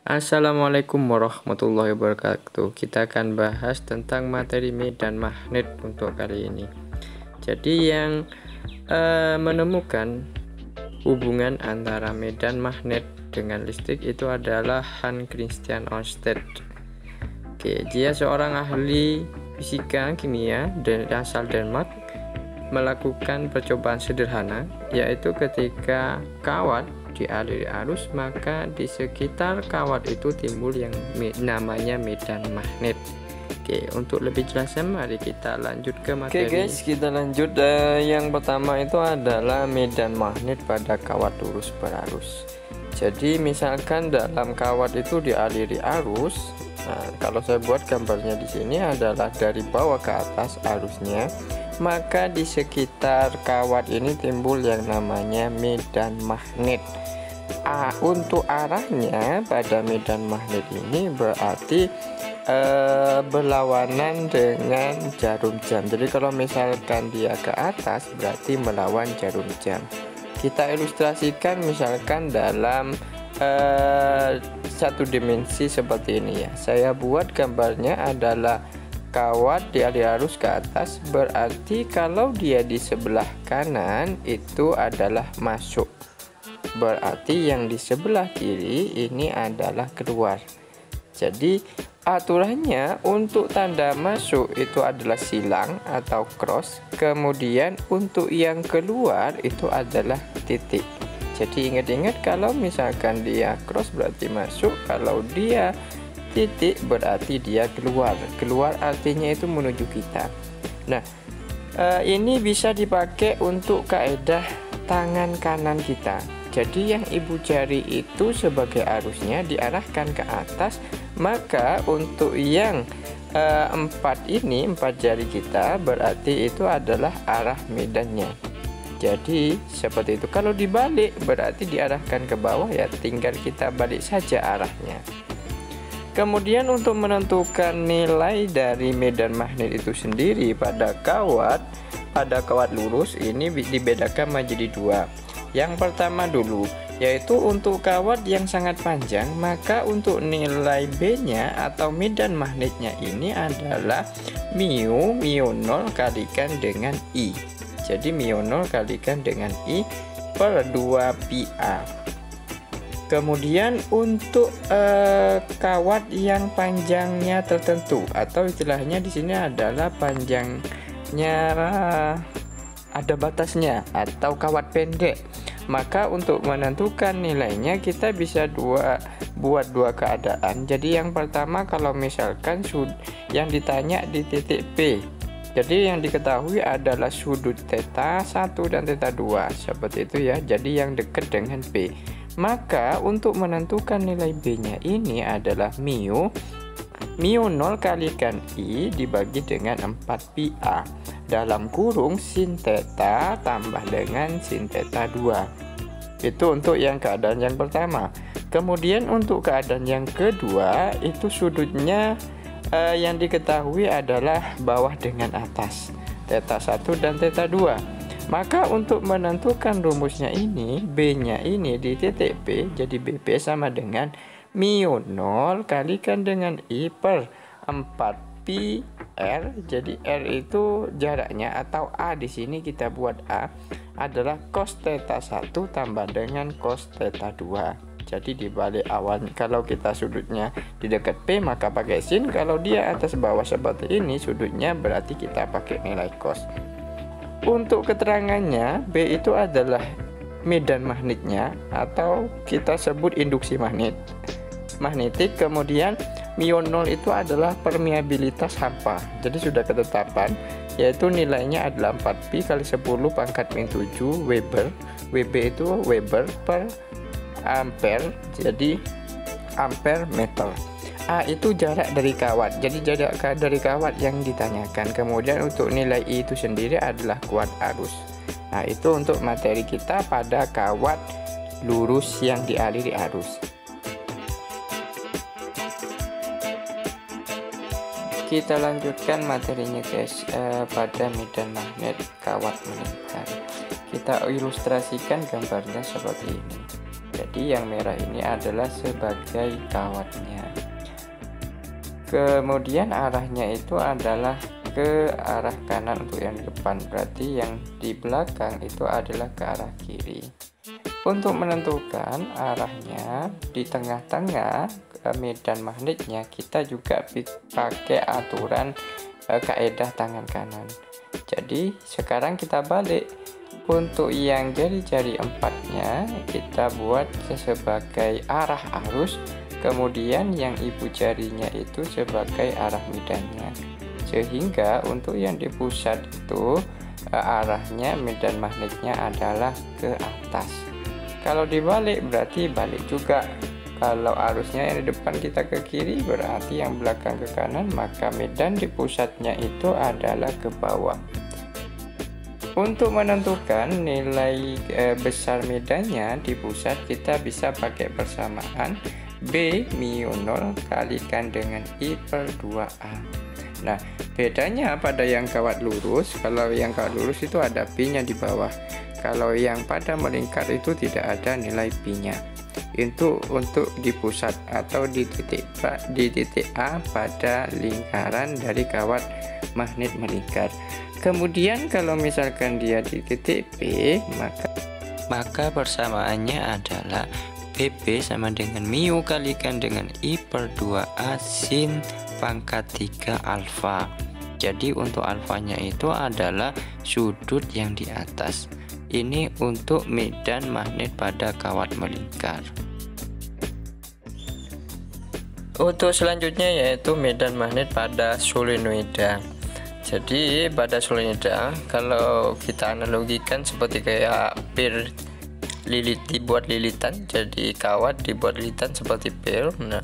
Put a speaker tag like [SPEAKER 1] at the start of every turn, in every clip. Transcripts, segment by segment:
[SPEAKER 1] Assalamualaikum warahmatullahi wabarakatuh. Kita akan bahas tentang materi medan magnet untuk kali ini. Jadi yang menemukan hubungan antara medan magnet dengan listrik itu adalah Hans Christian Ørsted. Oke, dia seorang ahli fisika kimia dari asal Denmark, melakukan percobaan sederhana, yaitu ketika kawat dialiri arus, maka di sekitar kawat itu timbul yang namanya medan magnet. Oke, untuk lebih jelasnya mari kita lanjut ke materi. Oke guys, kita lanjut. Yang pertama itu adalah medan magnet pada kawat lurus berarus. Jadi misalkan dalam kawat itu dialiri arus. Nah, kalau saya buat gambarnya di sini adalah dari bawah ke atas arusnya, maka di sekitar kawat ini timbul yang namanya medan magnet. Untuk arahnya pada medan magnet ini berarti berlawanan dengan jarum jam. Jadi kalau misalkan dia ke atas berarti melawan jarum jam. Kita ilustrasikan misalkan dalam satu dimensi seperti ini ya. Saya buat gambarnya adalah kawat dialiri arus ke atas, berarti kalau dia di sebelah kanan itu adalah masuk, berarti yang di sebelah kiri ini adalah keluar. Jadi aturannya untuk tanda masuk itu adalah silang atau cross, kemudian untuk yang keluar itu adalah titik. Jadi ingat-ingat, kalau misalkan dia cross berarti masuk, kalau dia titik berarti dia keluar. Keluar artinya itu menuju kita. Nah, ini bisa dipakai untuk kaidah tangan kanan kita. Jadi yang ibu jari itu sebagai arusnya diarahkan ke atas, maka untuk yang empat jari kita berarti itu adalah arah medannya. Jadi seperti itu. Kalau dibalik berarti diarahkan ke bawah, ya tinggal kita balik saja arahnya. Kemudian untuk menentukan nilai dari medan magnet itu sendiri pada kawat lurus ini dibedakan menjadi dua. Yang pertama dulu, yaitu untuk kawat yang sangat panjang, maka untuk nilai B-nya atau medan magnetnya ini adalah mu 0 kalikan dengan I. Jadi mu 0 kalikan dengan I per 2 pi A. Kemudian untuk kawat yang panjangnya tertentu, atau istilahnya di sini adalah panjangnya ada batasnya atau kawat pendek, maka untuk menentukan nilainya kita bisa buat dua keadaan. Jadi yang pertama, kalau misalkan yang ditanya di titik P, jadi yang diketahui adalah sudut theta 1 dan theta 2 seperti itu ya. Jadi yang dekat dengan P, maka untuk menentukan nilai B-nya ini adalah mu 0 kalikan I dibagi dengan 4 pi A dalam kurung sin theta tambah dengan sin theta 2. Itu untuk yang keadaan yang pertama. Kemudian untuk keadaan yang kedua, itu sudutnya yang diketahui adalah bawah dengan atas, theta 1 dan theta 2. Maka untuk menentukan rumusnya ini, B-nya ini di titik P, jadi BP sama dengan mu 0 kalikan dengan I per 4 pi R. Jadi R itu jaraknya, atau A di sini kita buat A adalah cos theta 1 tambah dengan cos theta 2. Jadi dibalik awal, kalau kita sudutnya di dekat P maka pakai sin, kalau dia atas bawah seperti ini sudutnya berarti kita pakai nilai cos. Untuk keterangannya, B itu adalah medan magnetnya, atau kita sebut induksi magnetik. Kemudian mu 0 itu adalah permeabilitas hampa. Jadi sudah ketetapan, yaitu nilainya adalah 4 pi kali 10 pangkat min 7 Weber. Wb itu Weber per ampere, jadi ampere meter. A itu jarak dari kawat, jadi jarak dari kawat yang ditanyakan. Kemudian untuk nilai I itu sendiri adalah kuat arus. Nah, itu untuk materi kita pada kawat lurus yang dialiri arus. Kita lanjutkan materinya guys, pada medan magnet kawat melingkar. Kita ilustrasikan gambarnya seperti ini. Jadi Jadi yang merah ini adalah sebagai kawatnya. Kemudian arahnya itu adalah ke arah kanan untuk yang di depan, berarti yang di belakang itu adalah ke arah kiri. Untuk menentukan arahnya di tengah-tengah medan magnetnya, kita juga pakai aturan kaidah tangan kanan. Jadi sekarang kita balik. Untuk yang jari-jari empatnya kita buat sebagai arah arus, kemudian yang ibu jarinya itu sebagai arah medannya. Sehingga untuk yang di pusat itu arahnya medan magnetnya adalah ke atas. Kalau dibalik berarti balik juga. Kalau arusnya yang di depan kita ke kiri, berarti yang belakang ke kanan, maka medan di pusatnya itu adalah ke bawah. Untuk menentukan nilai besar medannya di pusat, kita bisa pakai persamaan B mu 0 kalikan dengan I per 2A. Nah, bedanya pada yang kawat lurus, kalau yang kawat lurus itu ada P-nya di bawah. Kalau yang pada melingkar itu tidak ada nilai P-nya. Itu untuk di pusat atau di titik A pada lingkaran dari kawat magnet melingkar. Kemudian kalau misalkan dia di titik P, maka persamaannya adalah PP sama dengan mu kalikan dengan I per 2A sin pangkat 3 alfa. Jadi untuk alfanya itu adalah sudut yang di atas. Ini untuk medan magnet pada kawat melingkar. Untuk selanjutnya yaitu medan magnet pada solenoida. Jadi pada solenoida, kalau kita analogikan seperti kayak pir dibuat lilitan, jadi kawat dibuat lilitan seperti pir. Nah,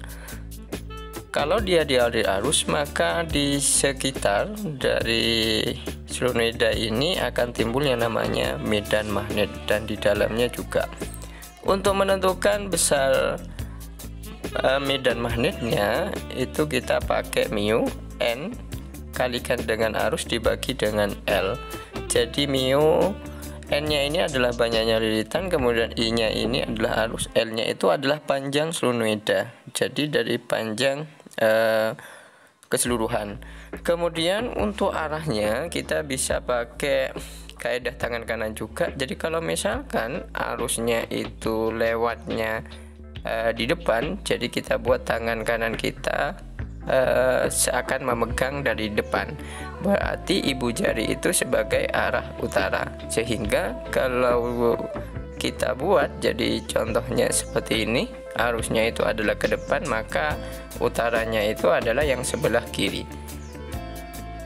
[SPEAKER 1] kalau dia dialir arus, maka di sekitar dari solenoida ini akan timbul yang namanya medan magnet, dan di dalamnya juga. Untuk menentukan besar medan magnetnya itu kita pakai mu n kalikan dengan arus dibagi dengan L. Jadi mu n-nya ini adalah banyaknya lilitan, kemudian I-nya ini adalah arus, L-nya itu adalah panjang solenoida. Jadi dari panjang keseluruhan. Kemudian untuk arahnya kita bisa pakai kaidah tangan kanan juga. Jadi kalau misalkan arusnya itu lewatnya di depan, jadi kita buat tangan kanan kita seakan memegang dari depan, berarti ibu jari itu sebagai arah utara. Sehingga kalau kita buat jadi contohnya seperti ini, arusnya itu adalah ke depan, maka utaranya itu adalah yang sebelah kiri.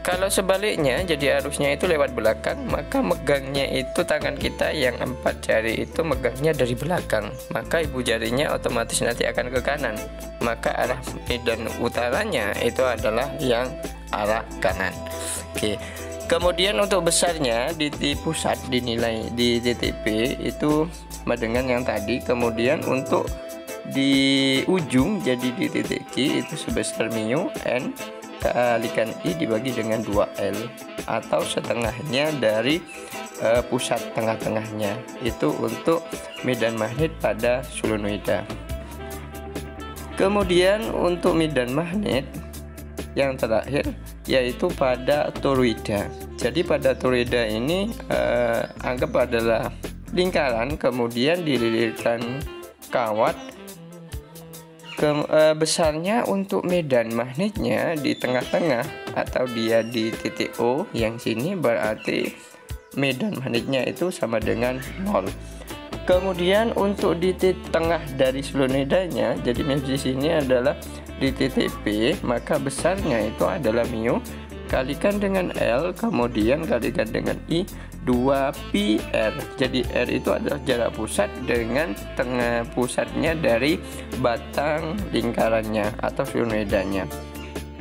[SPEAKER 1] Kalau sebaliknya, jadi arusnya itu lewat belakang, maka megangnya itu tangan kita yang 4 jari itu megangnya dari belakang, maka ibu jarinya otomatis nanti akan ke kanan, maka arah medan utaranya itu adalah yang arah kanan. Oke. Kemudian untuk besarnya di pusat dinilai di titik P itu sama dengan yang tadi. Kemudian untuk di ujung jadi di titik Q itu sebesar mu n kalikan I dibagi dengan 2L, atau setengahnya dari pusat tengah-tengahnya. Itu untuk medan magnet pada solenoida. Kemudian untuk medan magnet yang terakhir yaitu pada toroida. Jadi pada toroida ini anggap adalah lingkaran, kemudian dililitkan kawat. Besarnya untuk medan magnetnya di tengah-tengah atau dia di titik O yang sini, berarti medan magnetnya itu sama dengan 0. Kemudian untuk di titik tengah dari solenoidanya, jadi di sini adalah di titik P, maka besarnya itu adalah mu kalikan dengan L, kemudian kalikan dengan I 2πr. Jadi R itu adalah jarak pusat dengan tengah pusatnya dari batang lingkarannya atau solenoidanya.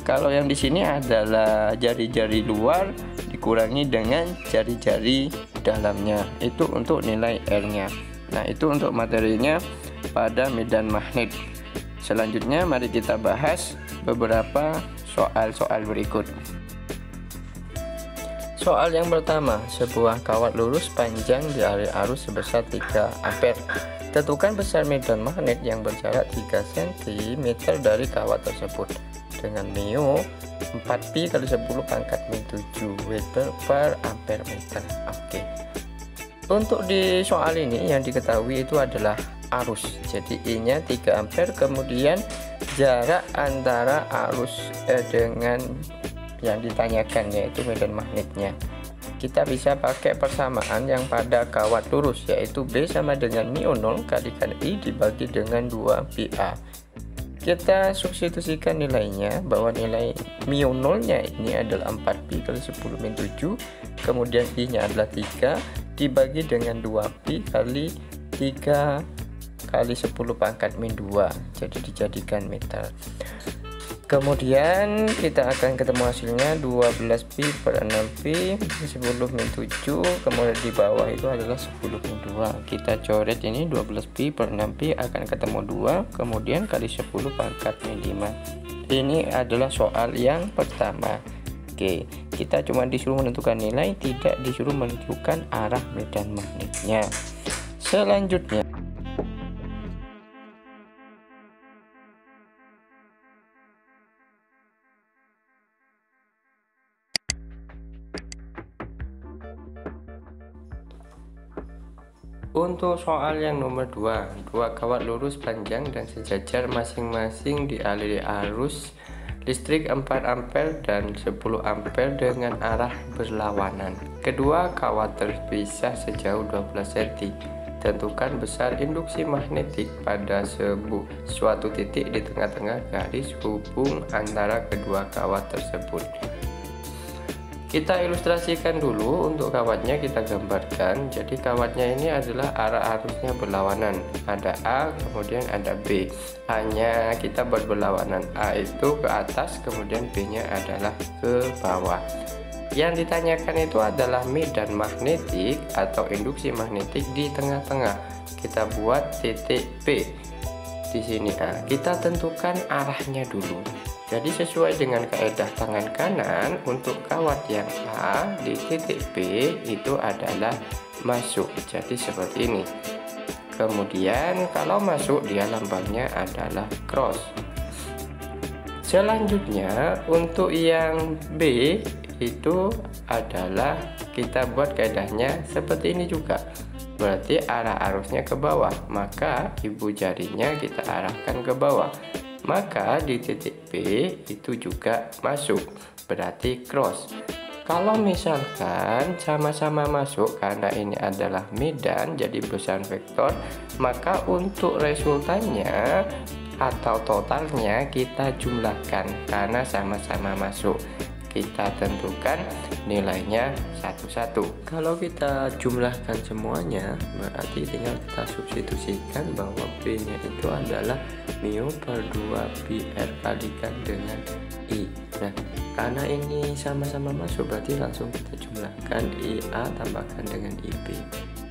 [SPEAKER 1] Kalau yang di sini adalah jari-jari luar dikurangi dengan jari-jari dalamnya, itu untuk nilai R-nya. Nah, itu untuk materinya pada medan magnet. Selanjutnya mari kita bahas beberapa soal-soal berikut. Soal yang pertama, sebuah kawat lurus panjang dialir arus sebesar 3 ampere Tentukan besar medan magnet yang berjarak 3 cm dari kawat tersebut dengan mu 4pi kali 10 pangkat min 7 Weber per ampere meter. Oke. Untuk di soal ini yang diketahui itu adalah arus. Jadi I-nya 3 ampere, kemudian jarak antara arus dengan yang ditanyakan yaitu medan magnetnya. Kita bisa pakai persamaan yang pada kawat lurus, yaitu B sama dengan mu 0 kalikan I dibagi dengan 2πa. Kita substitusikan nilainya, bahwa nilai mu 0 nya ini adalah 4pi kali 10 min 7, kemudian I nya adalah 3 dibagi dengan 2pi kali 3 kali 10 pangkat min 2, jadi dijadikan meter. Kemudian kita akan ketemu hasilnya 12pi per 6pi 10 min 7, kemudian di bawah itu adalah 10 min 2. Kita coret ini 12pi per 6pi akan ketemu 2, kemudian kali 10 pangkat min 5. Ini adalah soal yang pertama. Oke, kita cuma disuruh menentukan nilai, tidak disuruh menentukan arah medan magnetnya. Selanjutnya, untuk soal yang nomor 2, dua kawat lurus panjang dan sejajar masing-masing dialiri arus listrik 4 ampere dan 10 ampere dengan arah berlawanan. Kedua kawat terpisah sejauh 12 cm. Tentukan besar induksi magnetik pada suatu titik di tengah-tengah garis hubung antara kedua kawat tersebut. Kita ilustrasikan dulu untuk kawatnya, kita gambarkan. Jadi kawatnya ini adalah arah arusnya berlawanan, ada A kemudian ada B. A nya kita buat berlawanan, A itu ke atas kemudian B nya adalah ke bawah. Yang ditanyakan itu adalah medan magnetik atau induksi magnetik di tengah-tengah. Kita buat titik P di sini A. Kita tentukan arahnya dulu. Jadi sesuai dengan kaidah tangan kanan, untuk kawat yang A di titik B itu adalah masuk. Jadi seperti ini. Kemudian kalau masuk dia lambangnya adalah cross. Selanjutnya untuk yang B itu adalah kita buat kaidahnya seperti ini juga. Berarti arah arusnya ke bawah, maka ibu jarinya kita arahkan ke bawah. Maka di titik B itu juga masuk, berarti cross. Kalau misalkan sama-sama masuk, karena ini adalah medan jadi besar vektor, maka untuk resultannya atau totalnya kita jumlahkan karena sama-sama masuk. Kita tentukan nilainya satu-satu. Kalau kita jumlahkan semuanya, berarti tinggal kita substitusikan bahwa B nya itu adalah mu per 2pi R kalikan dengan I. Nah, karena ini sama-sama masuk, berarti langsung kita jumlahkan IA tambahkan dengan IB.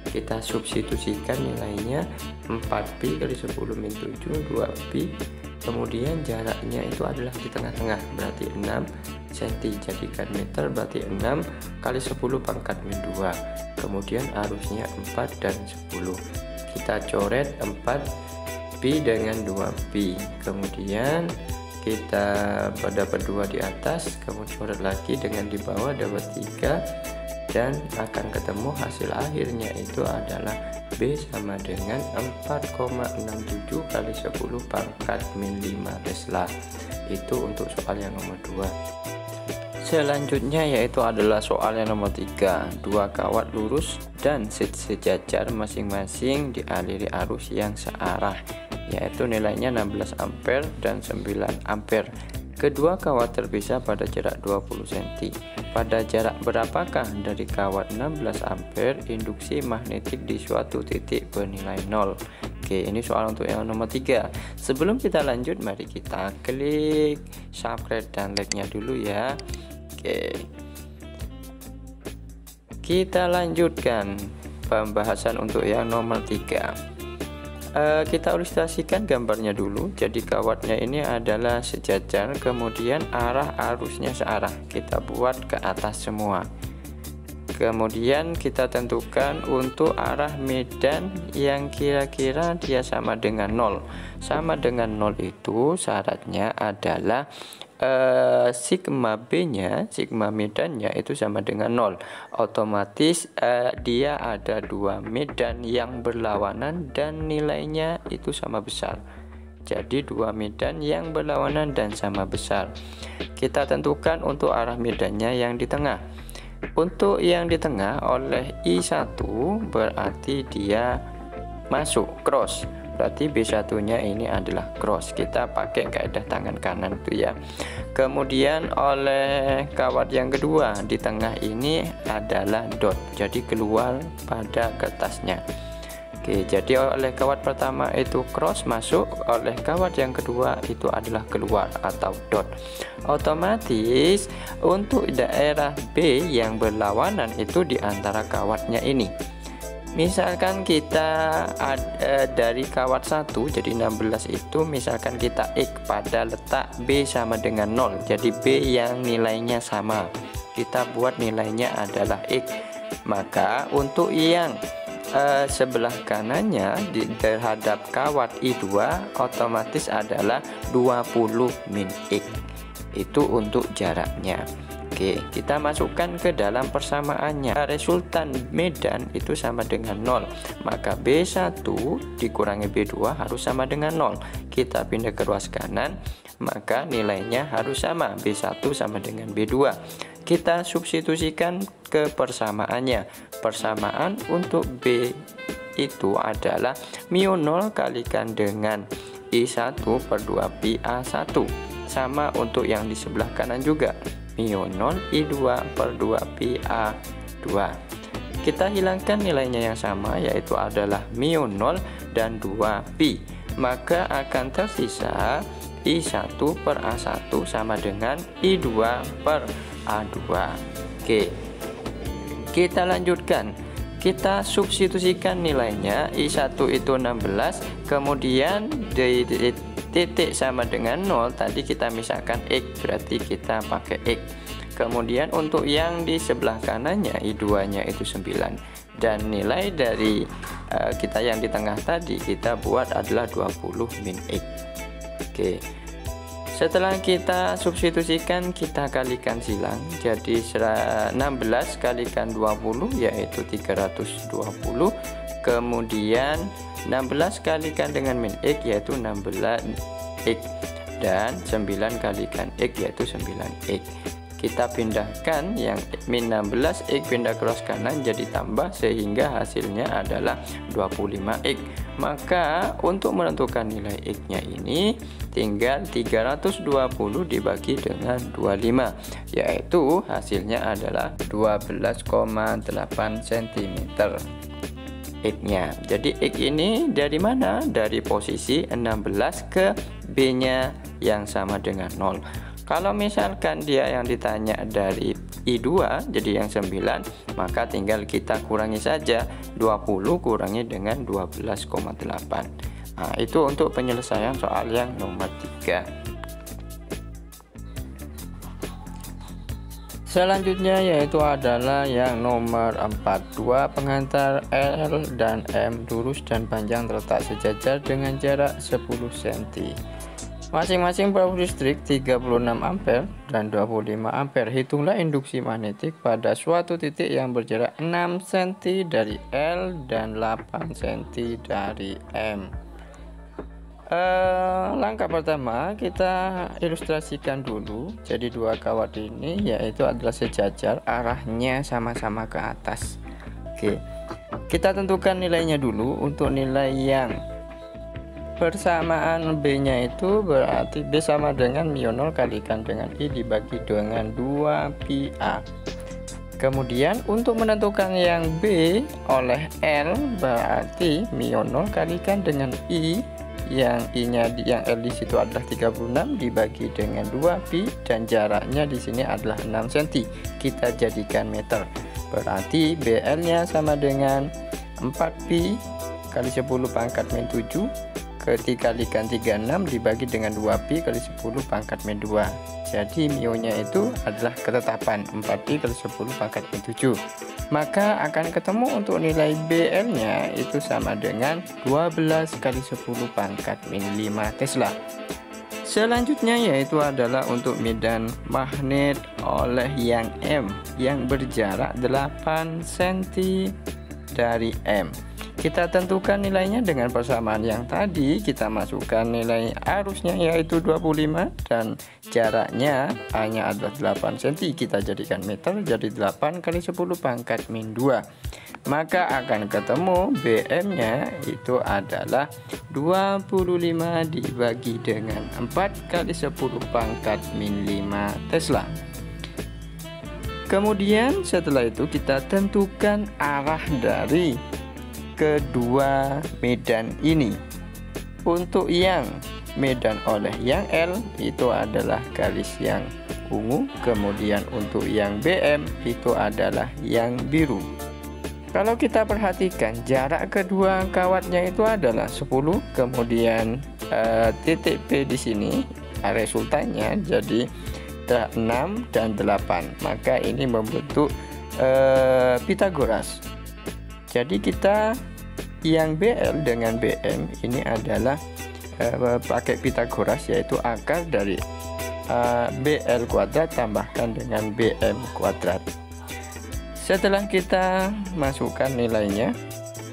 [SPEAKER 1] Kita substitusikan nilainya 4pi kali 10 min 7 2pi, kemudian jaraknya itu adalah di tengah-tengah, berarti 6 cm, jadikan meter, berarti 6 kali 10 pangkat min 2, kemudian arusnya 4 dan 10. Kita coret 4pi dengan 2pi, kemudian kita dapat 2 di atas, kemudian coret lagi dengan di bawah dapat 3, dan akan ketemu hasil akhirnya itu adalah B sama dengan 4,67 kali 10 pangkat min 5 Tesla. Itu untuk soal yang nomor 2. Selanjutnya yaitu adalah soal yang nomor 3, dua kawat lurus dan sejajar masing-masing dialiri arus yang searah, yaitu nilainya 16 ampere dan 9 ampere. Kedua kawat terpisah pada jarak 20 cm. Pada jarak berapakah dari kawat 16 ampere induksi magnetik di suatu titik bernilai 0? Oke, ini soal untuk yang nomor 3. Sebelum kita lanjut, mari kita klik subscribe dan like-nya dulu ya. Oke, kita lanjutkan pembahasan untuk yang nomor 3. Kita ilustrasikan gambarnya dulu. Jadi kawatnya ini adalah sejajar, kemudian arah arusnya searah. Kita buat ke atas semua. Kemudian kita tentukan untuk arah medan yang kira-kira dia sama dengan 0. Sama dengan 0 itu syaratnya adalah sigma B-nya, sigma medannya itu sama dengan 0. Otomatis dia ada dua medan yang berlawanan dan nilainya itu sama besar. Jadi dua medan yang berlawanan dan sama besar. Kita tentukan untuk arah medannya yang di tengah. Untuk yang di tengah oleh I1 berarti dia masuk cross. Berarti B1-nya ini adalah cross. Kita pakai kaidah tangan kanan itu ya. Kemudian oleh kawat yang kedua di tengah ini adalah dot. Jadi keluar pada kertasnya. Oke, jadi oleh kawat pertama itu cross masuk, oleh kawat yang kedua itu adalah keluar atau dot. Otomatis untuk daerah B yang berlawanan itu di antara kawatnya ini. Misalkan kita dari kawat 1 jadi 16 itu misalkan kita X pada letak B sama dengan 0. Jadi B yang nilainya sama. Kita buat nilainya adalah X. Maka untuk yang sebelah kanannya terhadap kawat I2 otomatis adalah 20 min X. Itu untuk jaraknya. Oke, kita masukkan ke dalam persamaannya. Resultan medan itu sama dengan 0. Maka B1 dikurangi B2 harus sama dengan 0. Kita pindah ke ruas kanan, maka nilainya harus sama. B1 sama dengan B2. Kita substitusikan ke persamaannya. Persamaan untuk B itu adalah mu 0 kalikan dengan I1 per 2 pi A1. Sama untuk yang di sebelah kanan juga. Mu 0 I2 per 2 pi A2. Kita hilangkan nilainya yang sama, yaitu adalah mu 0 dan 2 pi. Maka akan tersisa I1 per A1 sama dengan I2 per A2. Oke, kita lanjutkan. Kita substitusikan nilainya. I1 itu 16, kemudian di titik sama dengan 0 tadi kita misalkan X, berarti kita pakai X. Kemudian untuk yang di sebelah kanannya I2 nya itu 9, dan nilai dari kita yang di tengah tadi kita buat adalah 20 min X. Oke, setelah kita substitusikan kita kalikan silang, jadi 16 kalikan 20 yaitu 320. Kemudian 16 kalikan dengan min X yaitu 16 X, dan 9 kalikan X yaitu 9X. Kita pindahkan yang min 16 X pindah cross kanan jadi tambah, sehingga hasilnya adalah 25X. Maka untuk menentukan nilai X nya ini tinggal 320 dibagi dengan 25, yaitu hasilnya adalah 12,8 cm X nya. Jadi X ini dari mana? Dari posisi 16 ke B nya yang sama dengan 0. Kalau misalkan dia yang ditanya dari I2 jadi yang 9, maka tinggal kita kurangi saja 20 kurangi dengan 12,8. Nah, itu untuk penyelesaian soal yang nomor 3. Selanjutnya yaitu adalah yang nomor 4. Dua penghantar L dan M lurus dan panjang terletak sejajar dengan jarak 10 cm. Masing-masing power listrik 36 ampere dan 25 ampere. Hitunglah induksi magnetik pada suatu titik yang berjarak 6 cm dari L dan 8 cm dari M. Langkah pertama kita ilustrasikan dulu. Jadi dua kawat ini yaitu adalah sejajar, arahnya sama-sama ke atas. Oke, kita tentukan nilainya dulu. Untuk nilai yang persamaan B nya itu berarti B sama dengan mu 0 kalikan dengan I dibagi dengan 2 pi A. Kemudian untuk menentukan yang B oleh L berarti mu 0 kalikan dengan I, yang I nya yang L di situ adalah 36 dibagi dengan 2 pi, dan jaraknya di sini adalah 6 cm. Kita jadikan meter. Berarti BL nya sama dengan 4 pi kali 10 pangkat min 7 dikalikan 36 dibagi dengan 2pi kali 10 pangkat min 2. Jadi mionya itu adalah ketetapan 4pi kali 10 pangkat min 7. Maka akan ketemu untuk nilai BM nya itu sama dengan 12 kali 10 pangkat min 5 Tesla. Selanjutnya yaitu adalah untuk medan magnet oleh yang M yang berjarak 8 cm dari M. Kita tentukan nilainya dengan persamaan yang tadi. Kita masukkan nilai arusnya yaitu 25 dan jaraknya hanya adalah 8 cm. Kita jadikan meter, jadi 8 kali 10 pangkat min 2. Maka akan ketemu BM nya itu adalah 25 dibagi dengan 4 kali 10 pangkat min 5 Tesla. Kemudian setelah itu kita tentukan arah dari kedua medan ini. Untuk yang medan oleh yang L itu adalah garis yang ungu, kemudian untuk yang BM itu adalah yang biru. Kalau kita perhatikan jarak kedua kawatnya itu adalah 10, kemudian titik P di sini resultannya jadi 6 dan 8. Maka ini membentuk Pitagoras. Jadi kita yang BL dengan BM ini adalah pakai Pitagoras, yaitu akar dari BL kuadrat tambahkan dengan BM kuadrat. Setelah kita masukkan nilainya,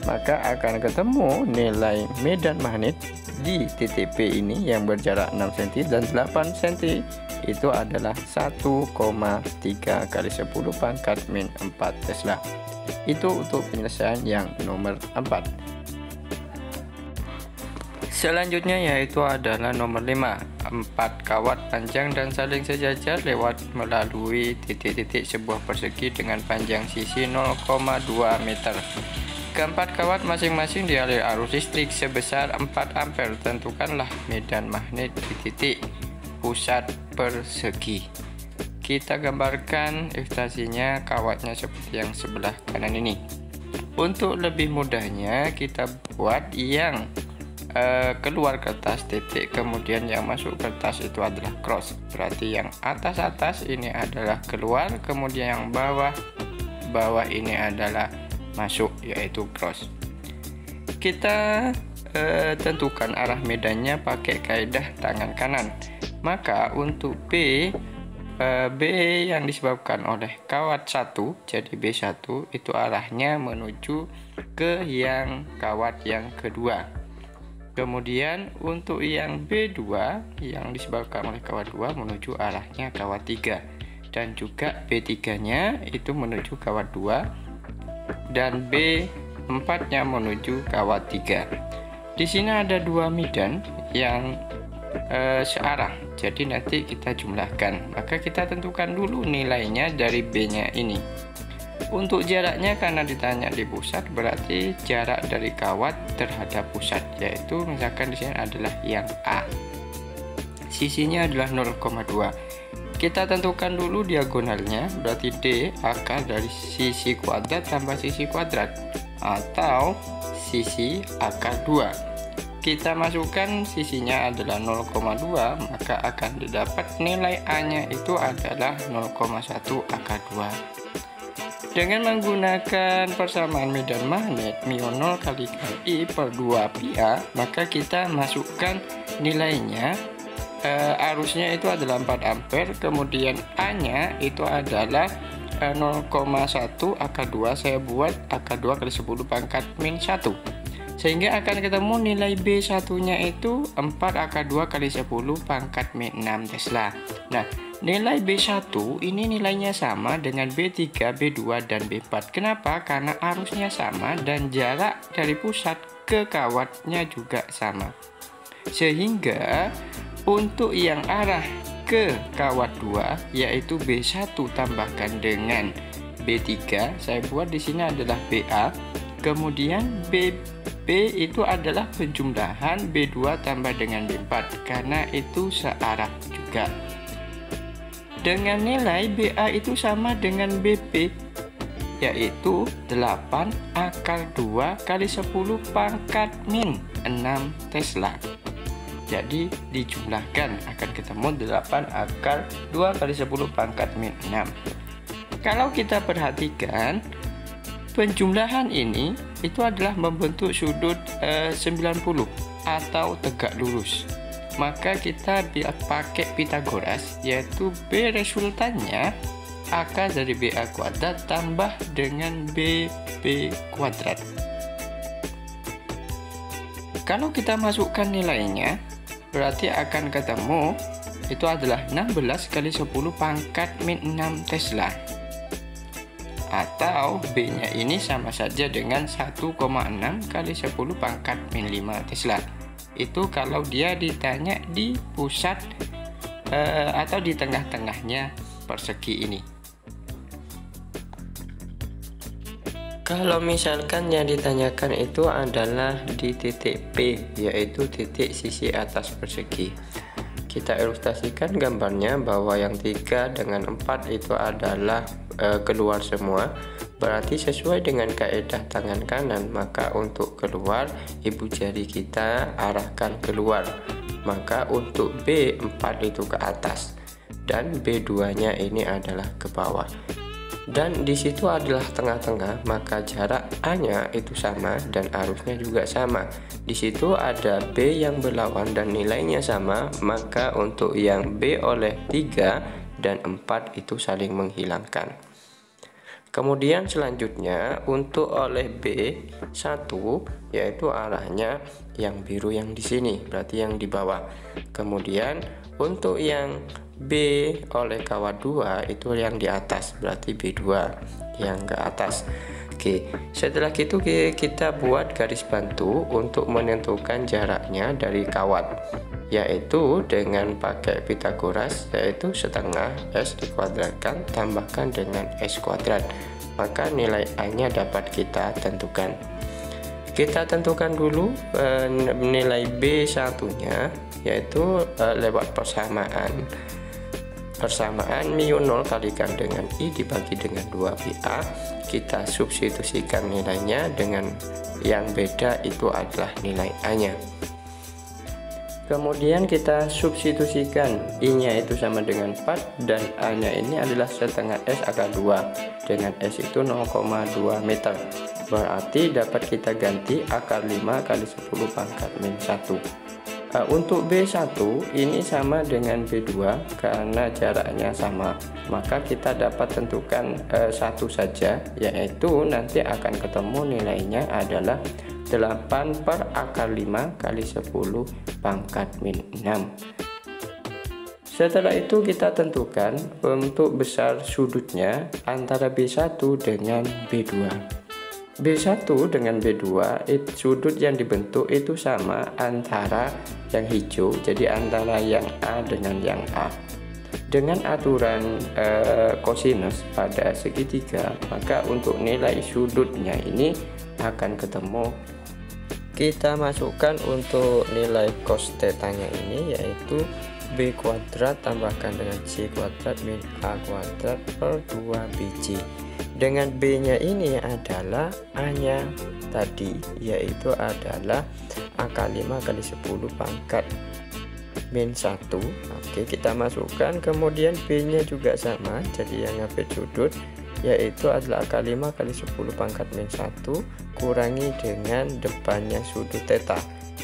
[SPEAKER 1] maka akan ketemu nilai medan magnet di titik P ini yang berjarak 6 cm dan 8 cm itu adalah 1,3 kali 10 pangkat min 4 Tesla. Itu untuk penyelesaian yang nomor 4. Selanjutnya yaitu adalah nomor 5. 4 kawat panjang dan saling sejajar lewat melalui titik-titik sebuah persegi dengan panjang sisi 0,2 meter. Keempat kawat masing-masing dialiri arus listrik sebesar 4 ampere. Tentukanlah medan magnet di titik pusat persegi. Kita gambarkan ilustrasinya kawatnya seperti yang sebelah kanan ini. Untuk lebih mudahnya kita buat yang keluar kertas titik, kemudian yang masuk kertas itu adalah cross. Berarti yang atas ini adalah keluar, kemudian yang bawah ini adalah masuk, yaitu cross. Kita tentukan arah medannya pakai kaidah tangan kanan. Maka untuk B yang disebabkan oleh kawat 1, jadi B1 itu arahnya menuju ke yang kawat yang kedua. Kemudian untuk yang B2 yang disebabkan oleh kawat 2 menuju arahnya kawat 3, dan juga B3 nya itu menuju kawat 2 dan B4 nya menuju kawat 3. Di sini ada 2 medan yang searah, jadi nanti kita jumlahkan. Maka kita tentukan dulu nilainya dari B nya ini. Untuk jaraknya karena ditanya di pusat, berarti jarak dari kawat terhadap pusat, yaitu misalkan di sini adalah yang A, sisinya adalah 0,2. Kita tentukan dulu diagonalnya, berarti D akar dari sisi kuadrat tambah sisi kuadrat atau sisi akar 2. Kita masukkan sisinya adalah 0,2, maka akan didapat nilai A nya itu adalah 0,1 akar 2. Dengan menggunakan persamaan medan magnet μ0 kali I per 2 pi A, maka kita masukkan nilainya. Arusnya itu adalah 4 ampere, kemudian A nya itu adalah 0,1 akar 2. Saya buat akar 2 kali 10 pangkat min 1, sehingga akan ketemu nilai B1 nya itu 4 akar 2 kali 10 pangkat min 6 Tesla. Nah, nilai B1 ini nilainya sama dengan B3, B2, dan B4. Kenapa? Karena arusnya sama dan jarak dari pusat ke kawatnya juga sama. Sehingga untuk yang arah ke kawat 2 yaitu B1 tambahkan dengan B3, saya buat di sini adalah BA. Kemudian B itu adalah penjumlahan B2 tambah dengan B4 karena itu searah juga. Dengan nilai BA itu sama dengan BP, yaitu 8 akar 2 kali 10 pangkat min Tesla. Jadi dijumlahkan akan ketemu 8 akar 2 kali 10 pangkat min 6. Kalau kita perhatikan penjumlahan ini itu adalah membentuk sudut 90 atau tegak lurus. Maka kita pakai Pitagoras, yaitu B resultannya akar dari BA kuadrat tambah dengan BB kuadrat. Kalau kita masukkan nilainya, berarti akan ketemu itu adalah 16 kali 10 pangkat min 6 Tesla. Atau B-nya ini sama saja dengan 1,6 kali 10 pangkat min 5 Tesla. Itu kalau dia ditanya di pusat atau di tengah-tengahnya persegi ini. Kalau misalkan yang ditanyakan itu adalah di titik P, yaitu titik sisi atas persegi. Kita ilustrasikan gambarnya bahwa yang 3 dengan 4 itu adalah keluar semua. Berarti sesuai dengan kaidah tangan kanan, maka untuk keluar ibu jari kita arahkan keluar. Maka untuk B4 itu ke atas dan B2 nya ini adalah ke bawah. Dan di situ adalah tengah-tengah, maka jarak A-nya itu sama dan arusnya juga sama. Di situ ada B yang berlawan dan nilainya sama, maka untuk yang B oleh 3 dan 4 itu saling menghilangkan. Kemudian selanjutnya untuk oleh B1 yaitu arahnya yang biru yang di sini, berarti yang di bawah. Kemudian untuk yang B oleh kawat 2 itu yang di atas, berarti B2 yang ke atas. Oke, setelah itu kita buat garis bantu untuk menentukan jaraknya dari kawat, yaitu dengan pakai Pitagoras, yaitu setengah S dikuadratkan tambahkan dengan S kuadrat, maka nilai A nya dapat kita tentukan. Kita tentukan dulu nilai B1 nya, yaitu lewat persamaan mu 0 kalikan dengan I dibagi dengan 2BA. Kita substitusikan nilainya dengan yang beda itu adalah nilai A nya. Kemudian kita substitusikan I nya itu sama dengan 4 dan A nya ini adalah setengah S akar 2 dengan S itu 0,2 meter. Berarti dapat kita ganti akar 5 kali 10 pangkat min 1. Untuk B1 ini sama dengan B2 karena jaraknya sama, maka kita dapat tentukan satu saja, yaitu nanti akan ketemu nilainya adalah 8 per akar 5 kali 10 pangkat min 6. Setelah itu kita tentukan untuk besar sudutnya antara B1 dengan B2. B1 dengan B2 sudut yang dibentuk itu sama antara yang hijau, jadi antara yang A dengan yang A. Dengan aturan kosinus pada segitiga, maka untuk nilai sudutnya ini akan ketemu. Kita masukkan untuk nilai cos θ-nya ini yaitu B kuadrat tambahkan dengan C kuadrat min A kuadrat per 2BC. Dengan B-nya ini adalah A-nya tadi, yaitu adalah akar 5 kali 10 pangkat min 1. Oke, kita masukkan. Kemudian B-nya juga sama, jadi yang ngambil sudut yaitu adalah akar 5 kali 10 pangkat min 1 kurangi dengan depannya sudut θ,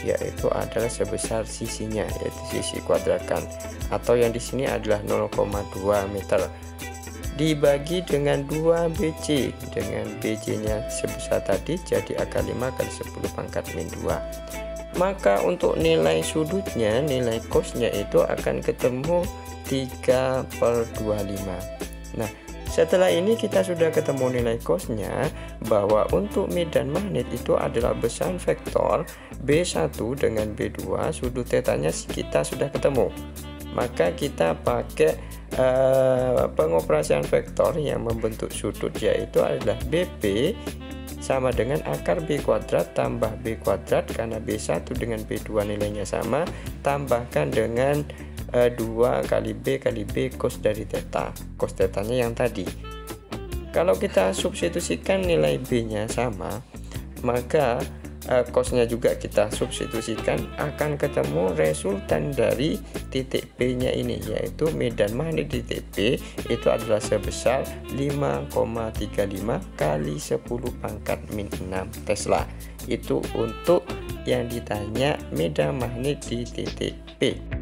[SPEAKER 1] yaitu adalah sebesar sisinya, yaitu sisi kuadratkan, atau yang di sini adalah 0,2 meter. Dibagi dengan 2BC, dengan BC nya sebesar tadi jadi akar 5 kali 10 pangkat min 2. Maka untuk nilai sudutnya, nilai cosnya itu akan ketemu 3/25. Nah, setelah ini kita sudah ketemu nilai cosnya, bahwa untuk medan magnet itu adalah besaran vektor B1 dengan B2, sudut θ-nya kita sudah ketemu. Maka kita pakai pengoperasian vektor yang membentuk sudut, yaitu adalah BP sama dengan akar B kuadrat tambah B kuadrat, karena B1 dengan B2 nilainya sama, tambahkan dengan 2 kali B kali B cos dari θ, cos θ-nya yang tadi. Kalau kita substitusikan nilai B nya sama, maka cosnya juga kita substitusikan, akan ketemu resultan dari titik B nya ini, yaitu medan magnet di titik B itu adalah sebesar 5,35 kali 10 pangkat min 6 Tesla. Itu untuk yang ditanya medan magnet di titik B.